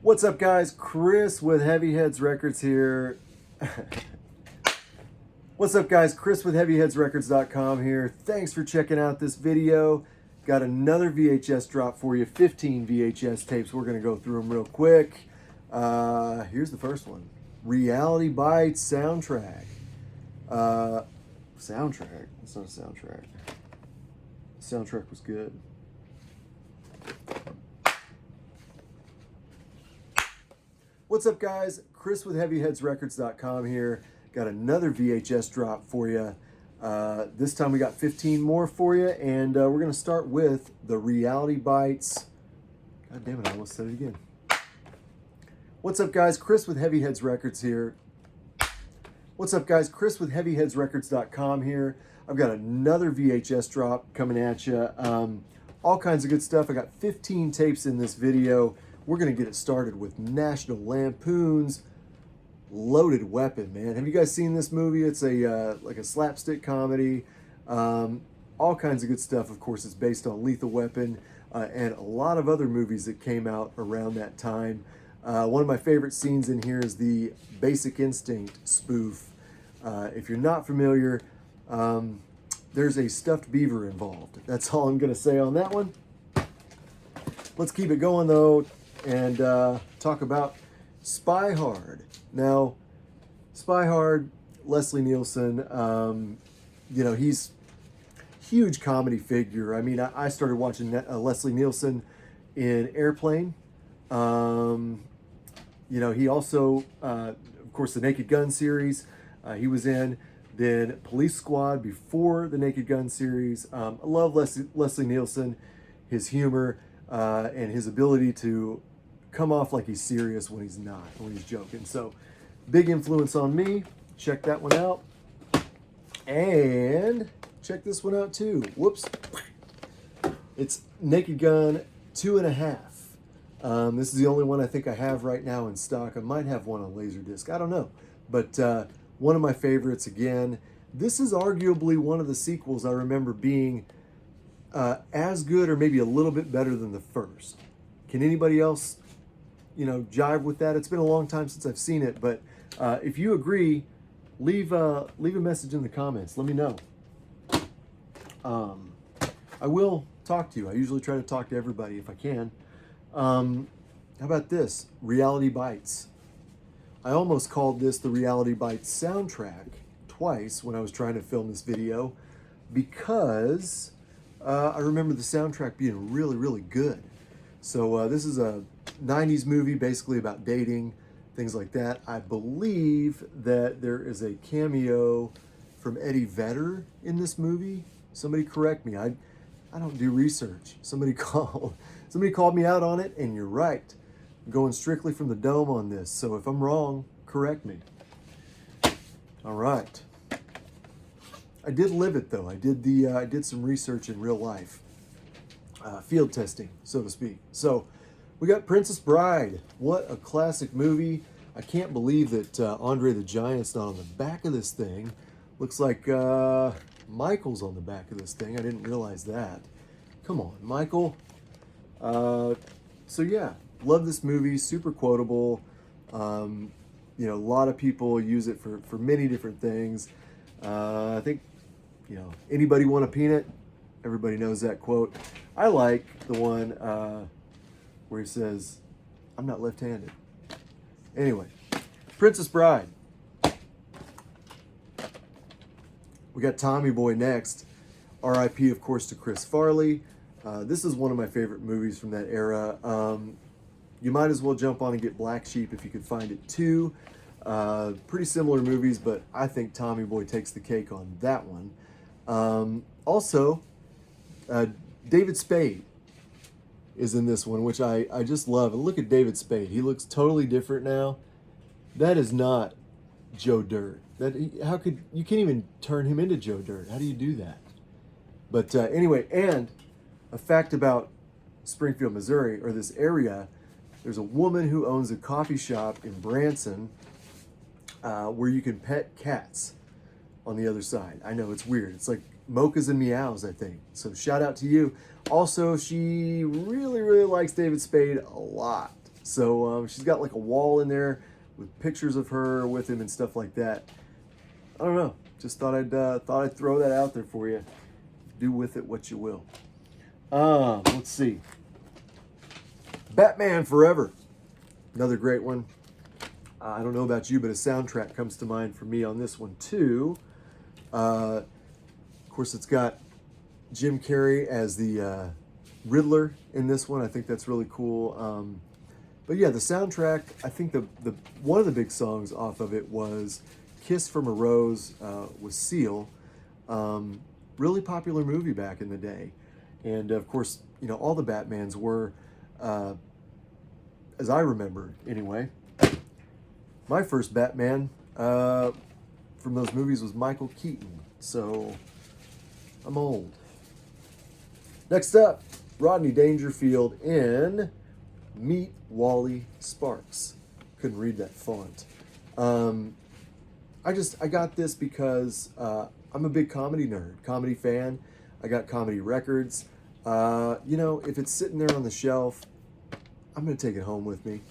What's up, guys? Chris with Heavy Heads Records here. What's up, guys? Chris with HeavyHeadsRecords.com here. Thanks for checking out this video. Got another VHS drop for you, 15 VHS tapes. We're going to go through them real quick. Here's the first one. Reality Bites soundtrack. Soundtrack? It's not a soundtrack. The soundtrack was good. What's up, guys? Chris with HeavyHeadsRecords.com here. Got another VHS drop for you. This time we got 15 more for you, and we're going to start with the Reality Bites. God damn it, I almost said it again. What's up, guys? Chris with Heavy Heads Records here. What's up, guys? Chris with HeavyHeadsRecords.com here. I've got another VHS drop coming at you. All kinds of good stuff. I got 15 tapes in this video. We're going to get it started with National Lampoon's Loaded Weapon, man. Have you guys seen this movie? It's a like a slapstick comedy. All kinds of good stuff. Of course, it's based on Lethal Weapon and a lot of other movies that came out around that time. One of my favorite scenes in here is the Basic Instinct spoof. If you're not familiar, there's a stuffed beaver involved. That's all I'm going to say on that one. Let's keep it going, though, and talk about Spy Hard. Now, Spy Hard, Leslie Nielsen, you know, he's a huge comedy figure. I mean, I started watching Leslie Nielsen in Airplane. You know, he also, of course, the Naked Gun series he was in. Then Police Squad before the Naked Gun series. I love Leslie Nielsen, his humor, and his ability to come off like he's serious when he's not, when he's joking. So, big influence on me. Check that one out. And check this one out too. Whoops. It's Naked Gun 2.5. This is the only one I think I have right now in stock. I might have one on Laserdisc. I don't know. But one of my favorites again. This is arguably one of the sequels I remember being as good or maybe a little bit better than the first. Can anybody else, you know, jive with that? It's been a long time since I've seen it, but if you agree, leave a message in the comments. Let me know. I will talk to you. I usually try to talk to everybody if I can. How about this? Reality Bites. I almost called this the Reality Bites soundtrack twice when I was trying to film this video because I remember the soundtrack being really, really good. So this is a 90s movie basically about dating, things like that. I believe that there is a cameo from Eddie Vedder in this movie. Somebody correct me. I don't do research. Somebody called me out on it, and you're right. I'm going strictly from the dome on this. So if I'm wrong, correct me. All right. I did live it though. I did some research in real life. Field testing, so to speak. So we got Princess Bride. What a classic movie. I can't believe that Andre the Giant's not on the back of this thing. Looks like Michael's on the back of this thing. I didn't realize that. Come on, Michael. So yeah, love this movie. Super quotable. You know, a lot of people use it for many different things. I think, you know, anybody want a peanut? Everybody knows that quote. I like the one where he says, I'm not left-handed. Anyway, Princess Bride. We got Tommy Boy next. R.I.P., of course, to Chris Farley. This is one of my favorite movies from that era. You might as well jump on and get Black Sheep if you could find it too. Pretty similar movies, but I think Tommy Boy takes the cake on that one. Also, David Spade is in this one, which I just love. And look at David Spade. He looks totally different now. That is not Joe Dirt. How could you can't even turn him into Joe Dirt. How do you do that? But anyway, and a fact about Springfield, Missouri, or this area, there's a woman who owns a coffee shop in Branson where you can pet cats on the other side. I know, it's weird. It's like mochas and meows, I think. So shout out to you. Also, she really, really likes David Spade a lot. So she's got like a wall in there with pictures of her with him and stuff like that. I don't know. Just thought I'd throw that out there for you. Do with it what you will. Let's see. Batman Forever. Another great one. I don't know about you, but a soundtrack comes to mind for me on this one too. Of course, it's got Jim Carrey as the Riddler in this one. I think that's really cool. But yeah, the soundtrack, I think the one of the big songs off of it was Kiss from a Rose with Seal. Really popular movie back in the day. And of course, you know, all the Batmans were, as I remember anyway. My first Batman from those movies was Michael Keaton. So I'm old. Next up, Rodney Dangerfield in Meet Wally Sparks. Couldn't read that font. I got this because I'm a big comedy nerd, comedy fan. I got comedy records. You know, if it's sitting there on the shelf, I'm going to take it home with me.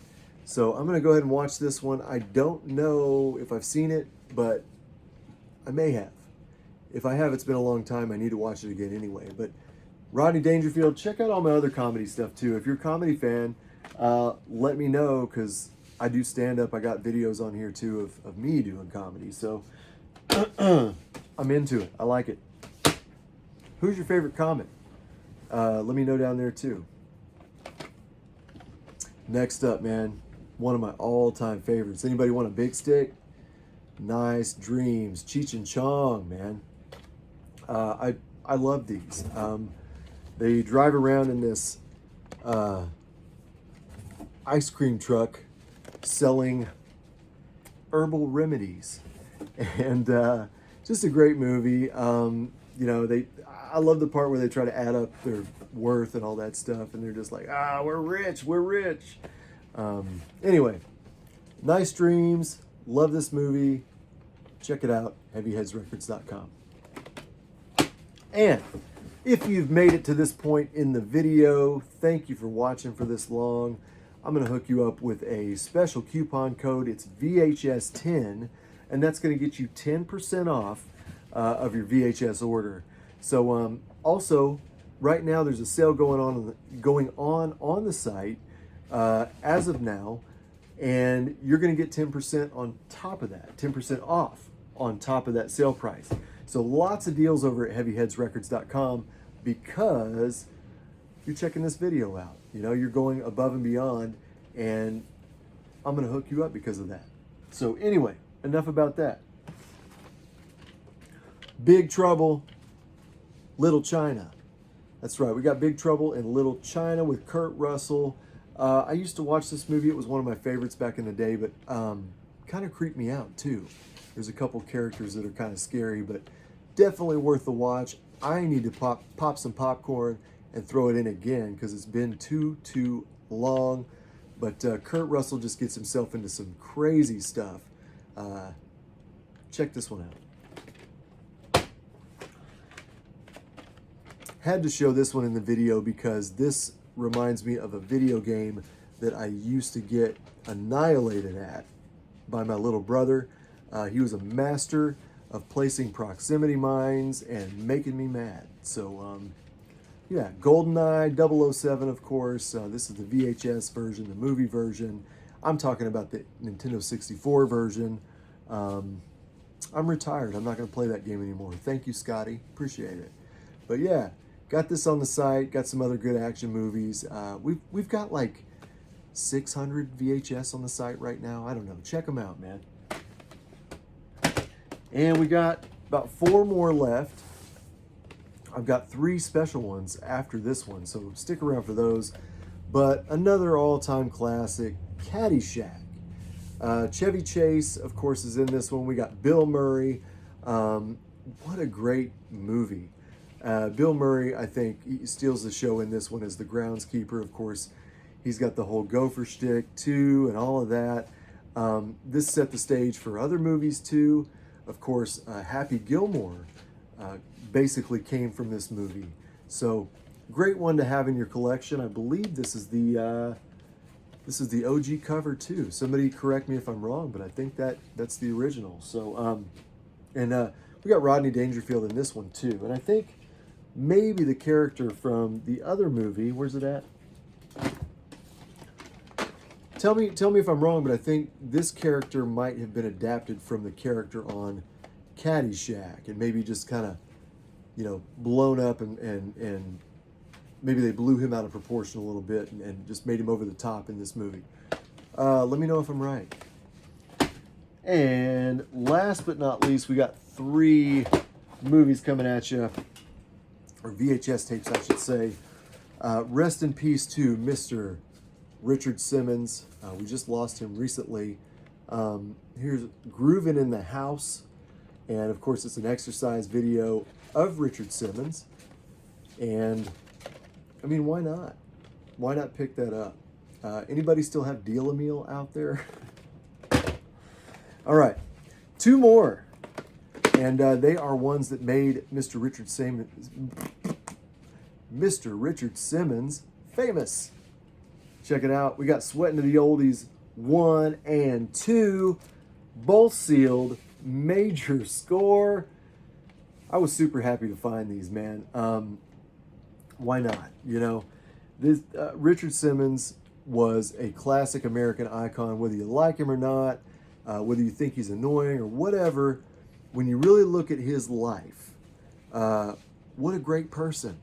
So I'm going to go ahead and watch this one. I don't know if I've seen it, but I may have. If I have, it's been a long time. I need to watch it again anyway. But Rodney Dangerfield, check out all my other comedy stuff too. If you're a comedy fan, let me know, because I do stand up. I got videos on here too of me doing comedy. So I'm into it. I like it. Who's your favorite comic? Let me know down there too. Next up, man, one of my all-time favorites. Anybody want a big stick? Nice Dreams. Cheech and Chong, man. I love these. They drive around in this ice cream truck selling herbal remedies, and just a great movie. You know, I love the part where they try to add up their worth and all that stuff, and they're just like, we're rich, we're rich. Anyway, Nice Dreams. Love this movie. Check it out, heavyheadsrecords.com. And if you've made it to this point in the video, thank you for watching for this long. I'm going to hook you up with a special coupon code. It's VHS10, and that's going to get you 10% off of your VHS order. So also, right now there's a sale going on the site as of now, and you're going to get 10% on top of that, 10% off on top of that sale price. So lots of deals over at heavyheadsrecords.com because you're checking this video out. You know, you're going above and beyond, and I'm going to hook you up because of that. So anyway, enough about that. Big Trouble, Little China. That's right, we got Big Trouble in Little China with Kurt Russell. I used to watch this movie. It was one of my favorites back in the day, but kind of creeped me out too. There's a couple characters that are kind of scary, but definitely worth the watch. I need to pop some popcorn and throw it in again because it's been too long. But Kurt Russell just gets himself into some crazy stuff. Check this one out. Had to show this one in the video because this reminds me of a video game that I used to get annihilated at by my little brother. He was a master of placing proximity mines and making me mad. So, yeah, GoldenEye 007, of course. This is the VHS version, the movie version. I'm talking about the Nintendo 64 version. I'm retired. I'm not going to play that game anymore. Thank you, Scotty. Appreciate it. But yeah, got this on the site. Got some other good action movies. We've got like 600 VHS on the site right now. I don't know. Check them out, man. And we got about 4 more left. I've got 3 special ones after this one, so stick around for those. But another all-time classic, Caddyshack. Chevy Chase, of course, is in this one. We got Bill Murray. What a great movie. Bill Murray, I think, he steals the show in this one as the groundskeeper. Of course, he's got the whole gopher shtick, too, and all of that. This set the stage for other movies, too. Of course, Happy Gilmore basically came from this movie. So, great one to have in your collection. I believe this is the This is the OG cover too. Somebody correct me if I'm wrong, but I think that's the original. So, we got Rodney Dangerfield in this one too. And I think maybe the character from the other movie, where's it at? Tell me if I'm wrong, but I think this character might have been adapted from the character on Caddyshack, and maybe just kind of, blown up, and maybe they blew him out of proportion a little bit and just made him over the top in this movie. Let me know if I'm right. And last but not least, we got 3 movies coming at you, or VHS tapes, I should say. Rest in peace to Mr. Richard Simmons. We just lost him recently. Here's Groovin' in the House. And of course, it's an exercise video of Richard Simmons. And I mean, why not? Why not pick that up? Anybody still have Deal-A-Meal out there? All right, 2 more. And they are ones that made Mr. Richard Simmons famous. Check it out. We got Sweatin' to the Oldies 1 and 2, both sealed, major score. I was super happy to find these, man. Why not? This Richard Simmons was a classic American icon, whether you like him or not, whether you think he's annoying or whatever. When you really look at his life, what a great person.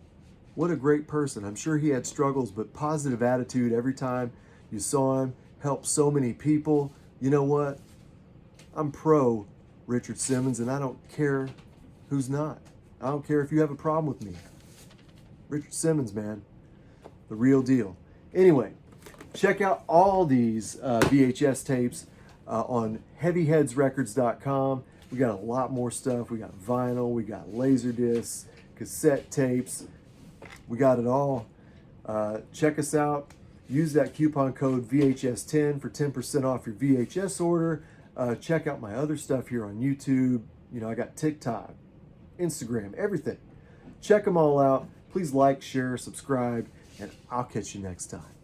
What a great person. I'm sure he had struggles, but positive attitude every time you saw him, helped so many people. You know what? I'm pro Richard Simmons, and I don't care who's not. I don't care if you have a problem with me. Richard Simmons, man. The real deal. Anyway, check out all these VHS tapes on heavyheadsrecords.com. We got a lot more stuff. We got vinyl, we got laser discs, cassette tapes. We got it all. Check us out. Use that coupon code VHS10 for 10% off your VHS order. Check out my other stuff here on YouTube. I got TikTok, Instagram, everything. Check them all out. Please like, share, subscribe, and I'll catch you next time.